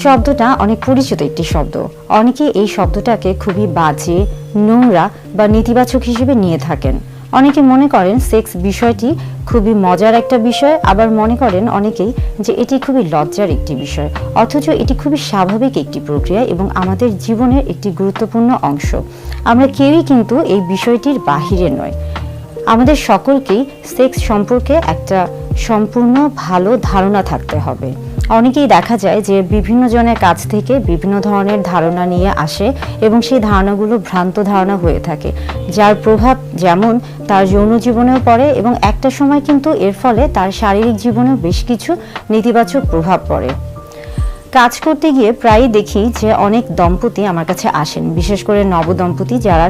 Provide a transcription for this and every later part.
শব্দটা অনেক পরিচিত একটি শব্দ। অনেকে এই শব্দটাকে খুবই বাজে, নোংরা বা নেতিবাচক হিসেবে নিয়ে থাকেন। অনেকে মনে করেন সেক্স বিষয়টি খুবই মজার একটা বিষয়, আবার মনে করেন অনেকেই যে এটি খুবই লজ্জার একটি বিষয়, অথচ এটি খুবই স্বাভাবিক একটি প্রক্রিয়া এবং আমাদের জীবনের একটি গুরুত্বপূর্ণ অংশ। আমরা কেউই কিন্তু এই বিষয়টির বাহিরে নয়। আমাদের সকলকেই সেক্স সম্পর্কে একটা সম্পূর্ণ ভালো ধারণা থাকতে হবে। অনেকেই দেখা যায় যে বিভিন্ন জনের কাছ থেকে বিভিন্ন ধরনের ধারণা নিয়ে আসে এবং সেই ধারণাগুলো ভ্রান্ত ধারণা হয়ে থাকে, যার প্রভাব যেমন তার যৌন জীবনেও পড়ে এবং একটা সময় কিন্তু এর ফলে তার শারীরিক জীবনেও বেশ কিছু নেতিবাচক প্রভাব পড়ে। কাজ করতে গিয়ে প্রায়ই দেখি যে অনেক দম্পতি আমার কাছে আসেন, বিশেষ করে নবদম্পতি যারা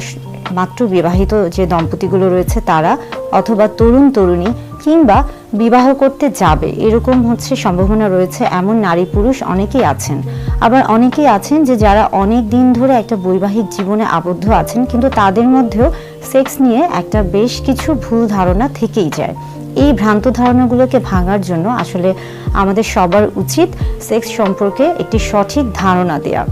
মাত্র বিবাহিত যে দম্পতিগুলো রয়েছে তারা, অথবা তরুণ তরুণী কিংবা বিবাহ করতে যাবে এরকম সম্ভাবনা রয়েছে এমন নারী পুরুষ অনেকেই আছেন। আবার অনেকেই আছেন যে যারা অনেক দিন ধরে একটা বৈবাহিক জীবনে আবদ্ধ আছেন, কিন্তু তাদের মধ্যেও সেক্স নিয়ে একটা বেশ কিছু ভুল ধারণা থেকেই যায়। এই ভ্রান্ত ধারণাগুলোকে ভাঙার জন্য আসলে আমাদের সবার উচিত সেক্স সম্পর্কে একটি সঠিক ধারণা দেওয়া।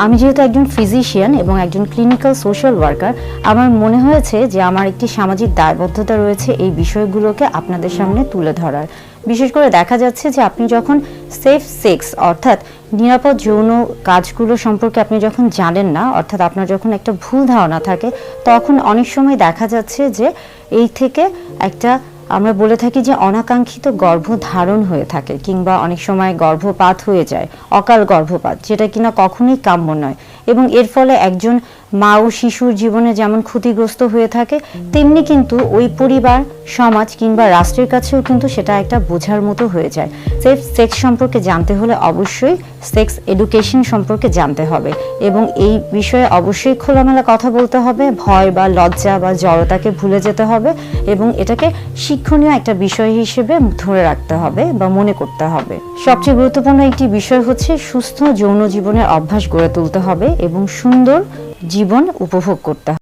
আমি যেহেতু একজন ফিজিশিয়ান এবং একজন ক্লিনিক্যাল সোশ্যাল ওয়ার্কার, আমার মনে হয়েছে যে আমার একটি সামাজিক দায়বদ্ধতা রয়েছে এই বিষয়গুলোকে আপনাদের সামনে তুলে ধরার। বিশেষ করে দেখা যাচ্ছে যে আপনি যখন সেফ সেক্স অর্থাৎ নিরাপদ যৌন কাজগুলো সম্পর্কে আপনি যখন জানেন না, অর্থাৎ আপনার যখন একটা ভুল ধারণা থাকে, তখন অনেক সময় দেখা যাচ্ছে যে এই থেকে একটা আমরা বলে থাকি যে অনাকাঙ্ক্ষিত গর্ভধারণ হয়ে থাকে, কিংবা অনেক সময় গর্ভপাত হয়ে যায়, অকাল গর্ভপাত, যেটা কিনা কখনোই কাম্য নয়। এবং এর ফলে একজন মা ও শিশুর জীবনে যেমন ক্ষতিগ্রস্ত হয়ে থাকে, তেমনি কিন্তু ওই পরিবার, সমাজ কিংবা রাষ্ট্রের কাছেও কিন্তু সেটা একটা বোঝার মতো হয়ে যায়। সেফ সেক্স সম্পর্কে জানতে হলে অবশ্যই সেক্স এডুকেশন সম্পর্কে জানতে হবে এবং এই বিষয়ে অবশ্যই খোলামেলা কথা বলতে হবে। ভয় বা লজ্জা বা জড়তাকে ভুলে যেতে হবে এবং এটাকে শিক্ষণীয় একটা বিষয় হিসেবে ধরে রাখতে হবে বা মনে করতে হবে। সবচেয়ে গুরুত্বপূর্ণ একটি বিষয় হচ্ছে সুস্থ যৌন জীবনের অভ্যাস গড়ে তুলতে হবে এবং সুন্দর জীবন উপভোগ করতে হবে।